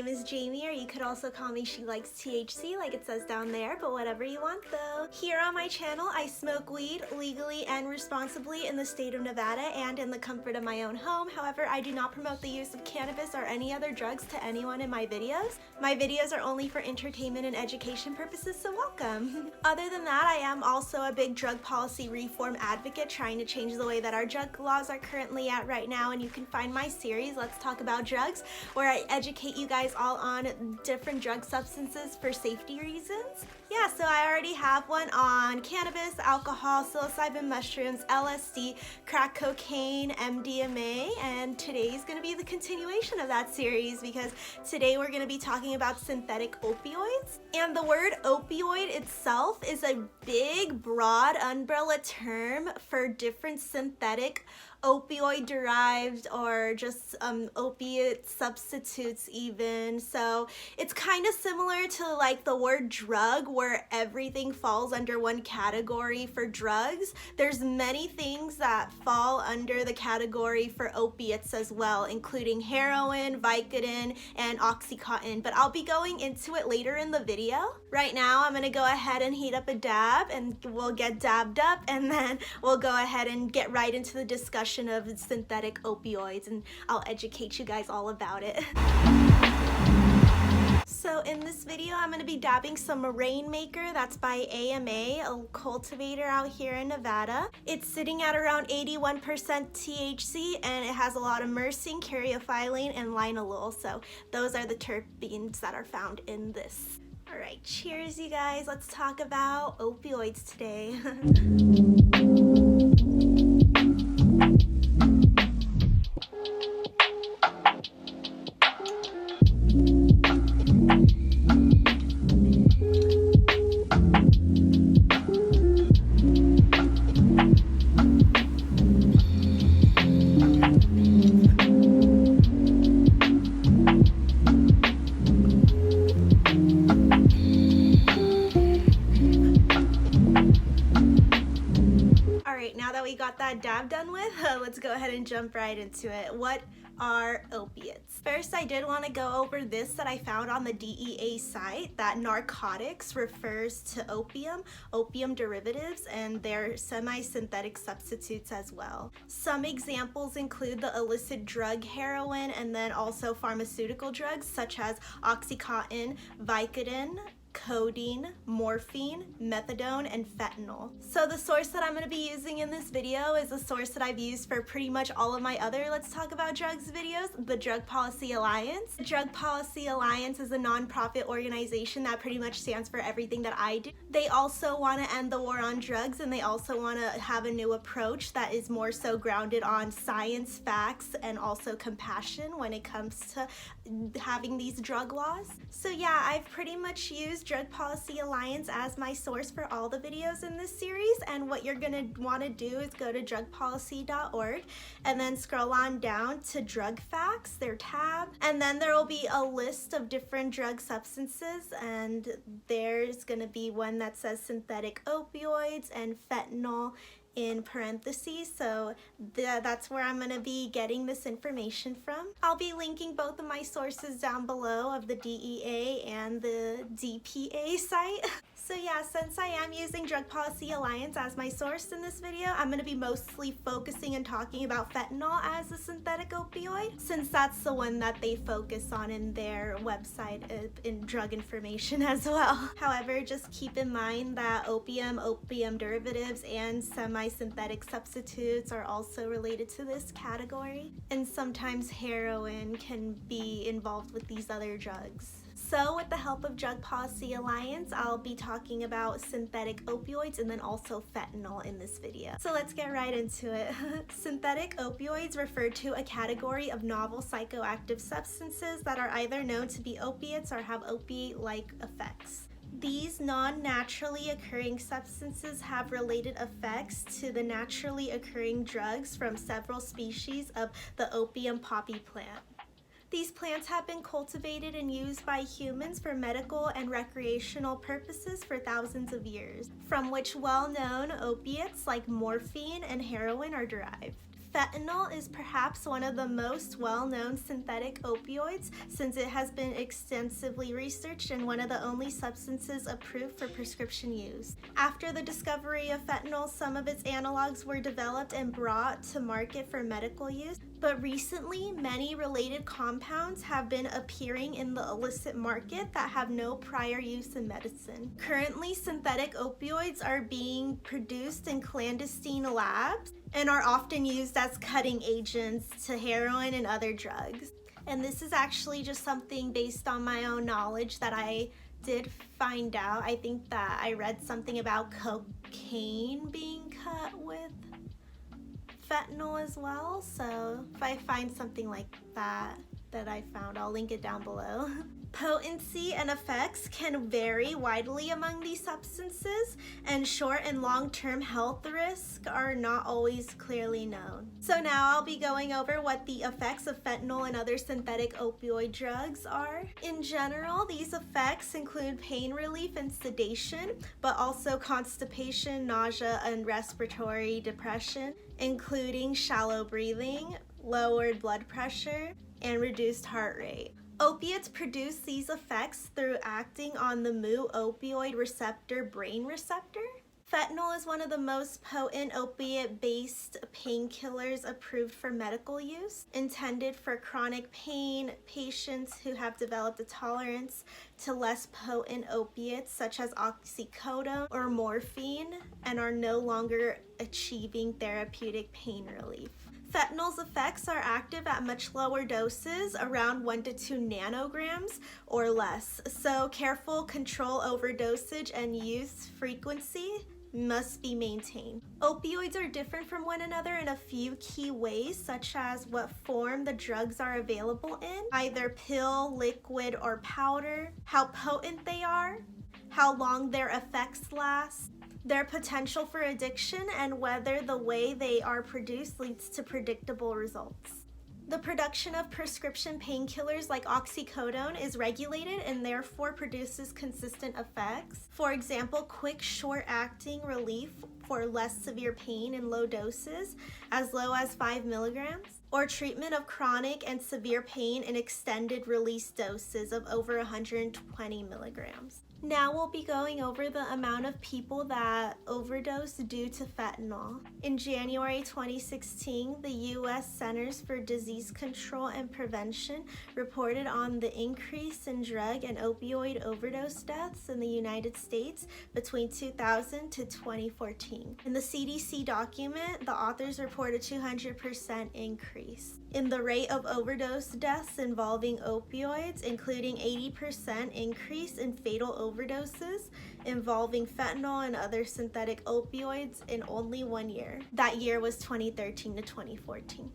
name is Jamie, or you could also call me SheLikesThc like it says down there, but whatever you want though. Here on my channel, I smoke weed legally and responsibly in the state of Nevada and in the comfort of my own home. However, I do not promote the use of cannabis or any other drugs to anyone in my videos. My videos are only for entertainment and education purposes, so welcome. Other than that, I am also a big drug policy reform advocate trying to change the way that our drug laws are currently at right now, and you can find my series, Let's Talk About Drugs, where I educate you guys all on different drug substances for safety reasons. Yeah, so I already have one on cannabis, alcohol, psilocybin mushrooms, LSD, crack cocaine, MDMA, and today's going to be the continuation of that series because today we're going to be talking about synthetic opioids. And the word opioid itself is a big, broad umbrella term for different synthetic opioid derived or just opiate substitutes even. So it's kind of similar to like the word drug, where everything falls under one category for drugs. There's many things that fall under the category for opiates as well, including heroin, vicodin, and oxycontin, but I'll be going into it later in the video. Right now I'm gonna go ahead and heat up a dab and we'll get dabbed up, and then we'll go ahead and get right into the discussion of synthetic opioids, and I'll educate you guys all about it. So in this video, I'm going to be dabbing some Rainmaker. That's by AMA, a cultivator out here in Nevada. It's sitting at around 81% THC, and it has a lot of myrcene, caryophyllene, and linalool. So those are the terpenes that are found in this. All right, cheers, you guys. Let's talk about opioids today. Now that we got that dab done with, let's go ahead and jump right into it. What are opiates? First, I did want to go over this that I found on the DEA site, that narcotics refers to opium derivatives, and their semi-synthetic substitutes as well. Some examples include the illicit drug heroin, and then also pharmaceutical drugs such as oxycontin, vicodin, codeine, morphine, methadone, and fentanyl. So the source that I'm going to be using in this video is a source that I've used for pretty much all of my other Let's Talk About Drugs videos, the Drug Policy Alliance. The Drug Policy Alliance is a non-profit organization that pretty much stands for everything that I do. They also want to end the war on drugs, and they also want to have a new approach that is more so grounded on science, facts, and also compassion when it comes to having these drug laws. So yeah, I've pretty much used Drug Policy Alliance as my source for all the videos in this series, and what you're gonna want to do is go to drugpolicy.org and then scroll on down to Drug Facts, their tab, and then there will be a list of different drug substances, and there's gonna be one that says synthetic opioids and fentanyl in parentheses, so that's where I'm going to be getting this information from. I'll be linking both of my sources down below of the DEA and the DPA site. So yeah, since I am using Drug Policy Alliance as my source in this video, I'm going to be mostly focusing and talking about fentanyl as a synthetic opioid, since that's the one that they focus on in their website in drug information as well. However, just keep in mind that opium derivatives, and semi-synthetic substitutes are also related to this category, and sometimes heroin can be involved with these other drugs. So with the help of Drug Policy Alliance, I'll be talking about synthetic opioids and then also fentanyl in this video. So let's get right into it. Synthetic opioids refer to a category of novel psychoactive substances that are either known to be opiates or have opiate-like effects. These non-naturally occurring substances have related effects to the naturally occurring drugs from several species of the opium poppy plant. These plants have been cultivated and used by humans for medical and recreational purposes for thousands of years, from which well-known opiates like morphine and heroin are derived. Fentanyl is perhaps one of the most well-known synthetic opioids since it has been extensively researched and one of the only substances approved for prescription use. After the discovery of fentanyl, some of its analogs were developed and brought to market for medical use, but recently many related compounds have been appearing in the illicit market that have no prior use in medicine. Currently, synthetic opioids are being produced in clandestine labs and are often used as cutting agents to heroin and other drugs. And this is actually just something based on my own knowledge that I did find out. I think that I read something about cocaine being cut with fentanyl as well. So if I find something like that I found, I'll link it down below. Potency and effects can vary widely among these substances, and short and long-term health risks are not always clearly known. So now I'll be going over what the effects of fentanyl and other synthetic opioid drugs are. In general, these effects include pain relief and sedation, but also constipation, nausea, and respiratory depression, including shallow breathing, lowered blood pressure, and reduced heart rate. Opiates produce these effects through acting on the mu opioid receptor brain receptor. Fentanyl is one of the most potent opiate-based painkillers approved for medical use, intended for chronic pain, patients who have developed a tolerance to less potent opiates such as oxycodone or morphine and are no longer achieving therapeutic pain relief. Fentanyl's effects are active at much lower doses, around 1 to 2 nanograms or less, so careful control over dosage and use frequency must be maintained. Opioids are different from one another in a few key ways, such as what form the drugs are available in, either pill, liquid, or powder, how potent they are, how long their effects last, their potential for addiction, and whether the way they are produced leads to predictable results. The production of prescription painkillers like oxycodone is regulated and therefore produces consistent effects. For example, quick, short-acting relief for less severe pain in low doses, as low as 5 milligrams, or treatment of chronic and severe pain in extended release doses of over 120 milligrams. Now we'll be going over the amount of people that overdose due to fentanyl. In January 2016, the U.S. Centers for Disease Control and Prevention reported on the increase in drug and opioid overdose deaths in the United States between 2000 to 2014. In the CDC document, the authors report a 200% increase in the rate of overdose deaths involving opioids, including 80% increase in fatal overdoses involving fentanyl and other synthetic opioids in only 1 year. That year was 2013 to 2014.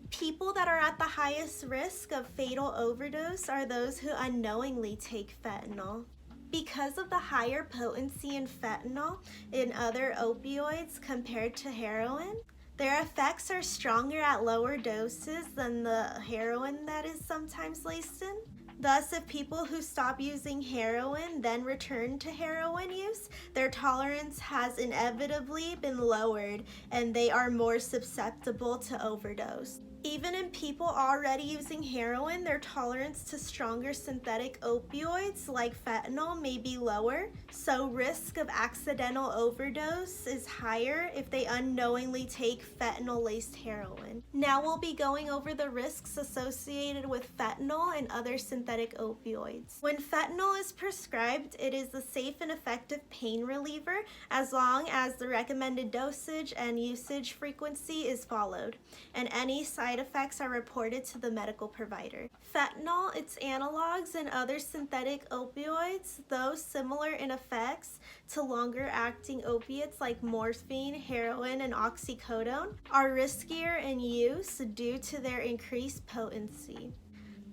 People that are at the highest risk of fatal overdose are those who unknowingly take fentanyl. Because of the higher potency in fentanyl and other opioids compared to heroin, their effects are stronger at lower doses than the heroin that is sometimes laced in. Thus, if people who stop using heroin then return to heroin use, their tolerance has inevitably been lowered and they are more susceptible to overdose. Even in people already using heroin, their tolerance to stronger synthetic opioids like fentanyl may be lower, so risk of accidental overdose is higher if they unknowingly take fentanyl-laced heroin. Now we'll be going over the risks associated with fentanyl and other synthetic opioids. When fentanyl is prescribed, it is a safe and effective pain reliever as long as the recommended dosage and usage frequency is followed, and any side effects are reported to the medical provider. Fentanyl, its analogs, and other synthetic opioids, though similar in effects to longer-acting opiates like morphine, heroin, and oxycodone, are riskier in use due to their increased potency.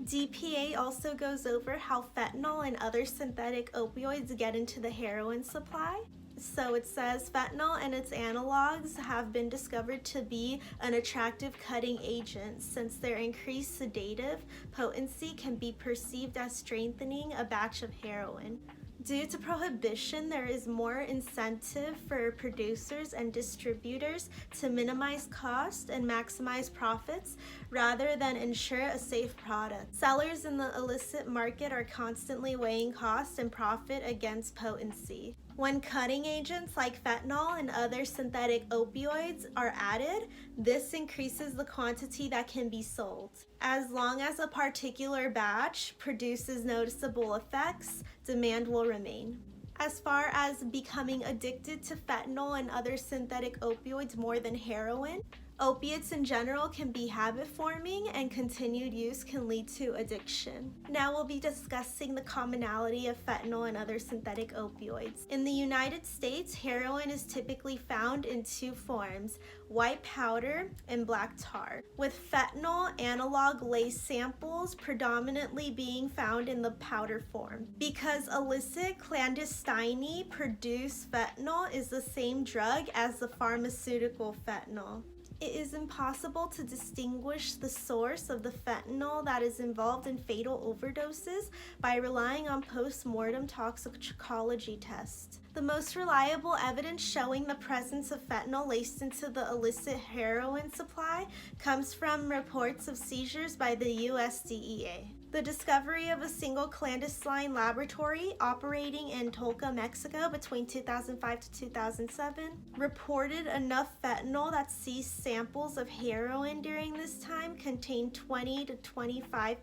DPA also goes over how fentanyl and other synthetic opioids get into the heroin supply. So it says fentanyl and its analogs have been discovered to be an attractive cutting agent since their increased sedative potency can be perceived as strengthening a batch of heroin. Due to prohibition, there is more incentive for producers and distributors to minimize cost and maximize profits rather than ensure a safe product. Sellers in the illicit market are constantly weighing cost and profit against potency. When cutting agents like fentanyl and other synthetic opioids are added, this increases the quantity that can be sold. As long as a particular batch produces noticeable effects, demand will remain. As far as becoming addicted to fentanyl and other synthetic opioids more than heroin, opiates in general can be habit-forming and continued use can lead to addiction. Now we'll be discussing the commonality of fentanyl and other synthetic opioids. In the United States, heroin is typically found in two forms, white powder and black tar, with fentanyl analog-laced samples predominantly being found in the powder form. Because illicit clandestinely produced fentanyl is the same drug as the pharmaceutical fentanyl, it is impossible to distinguish the source of the fentanyl that is involved in fatal overdoses by relying on post-mortem toxicology tests. The most reliable evidence showing the presence of fentanyl laced into the illicit heroin supply comes from reports of seizures by the US DEA. The discovery of a single clandestine laboratory operating in Tolca, Mexico between 2005 to 2007 reported enough fentanyl that seized samples of heroin during this time contained 20 to 25%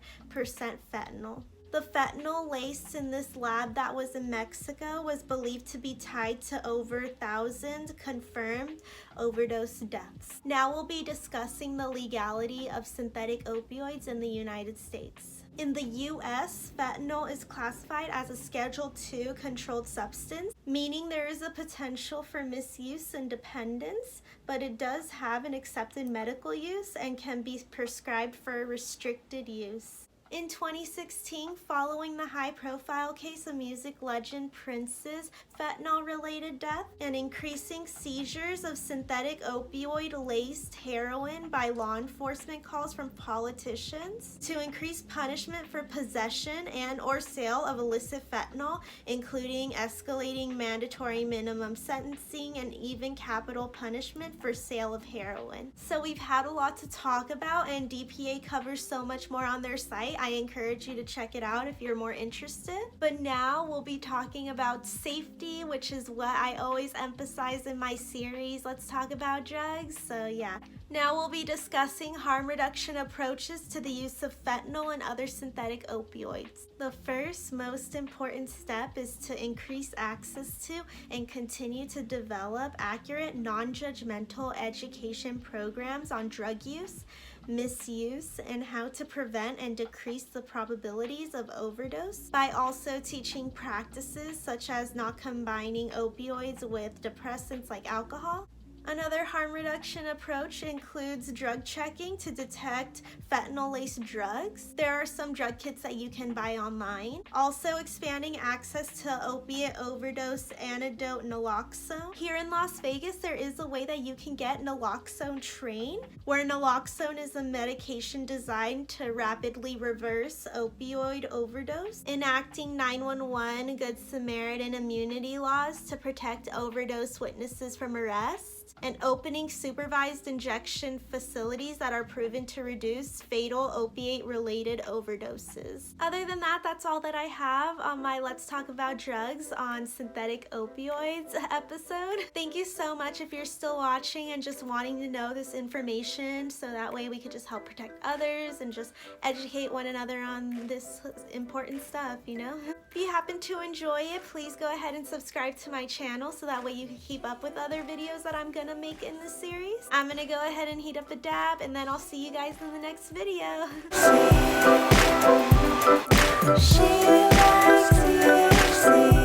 fentanyl. The fentanyl laced in this lab that was in Mexico was believed to be tied to over 1,000 confirmed overdose deaths. Now we'll be discussing the legality of synthetic opioids in the United States. In the US, fentanyl is classified as a Schedule II controlled substance, meaning there is a potential for misuse and dependence, but it does have an accepted medical use and can be prescribed for restricted use. In 2016, following the high-profile case of music legend Prince's fentanyl-related death and increasing seizures of synthetic opioid-laced heroin by law enforcement calls from politicians to increase punishment for possession and or sale of illicit fentanyl, including escalating mandatory minimum sentencing and even capital punishment for sale of heroin. So we've had a lot to talk about, and DPA covers so much more on their site. I encourage you to check it out if you're more interested. But now we'll be talking about safety, which is what I always emphasize in my series. Let's talk about drugs. So yeah. Now we'll be discussing harm reduction approaches to the use of fentanyl and other synthetic opioids. The first most important step is to increase access to and continue to develop accurate, non-judgmental education programs on drug use, misuse, and how to prevent and decrease the probabilities of overdose by also teaching practices such as not combining opioids with depressants like alcohol. Another harm reduction approach includes drug checking to detect fentanyl-laced drugs. There are some drug kits that you can buy online. Also expanding access to opiate overdose antidote naloxone. Here in Las Vegas, there is a way that you can get naloxone train, where naloxone is a medication designed to rapidly reverse opioid overdose. Enacting 911 Good Samaritan immunity laws to protect overdose witnesses from arrest. And opening supervised injection facilities that are proven to reduce fatal opiate-related overdoses. Other than that, that's all that I have on my Let's Talk About Drugs on Synthetic Opioids episode. Thank you so much if you're still watching and just wanting to know this information, so that way we could just help protect others and just educate one another on this important stuff, you know? If you happen to enjoy it, please go ahead and subscribe to my channel so that way you can keep up with other videos that I'm gonna make in this series. I'm gonna go ahead and heat up a dab, and then I'll see you guys in the next video. She likes THC.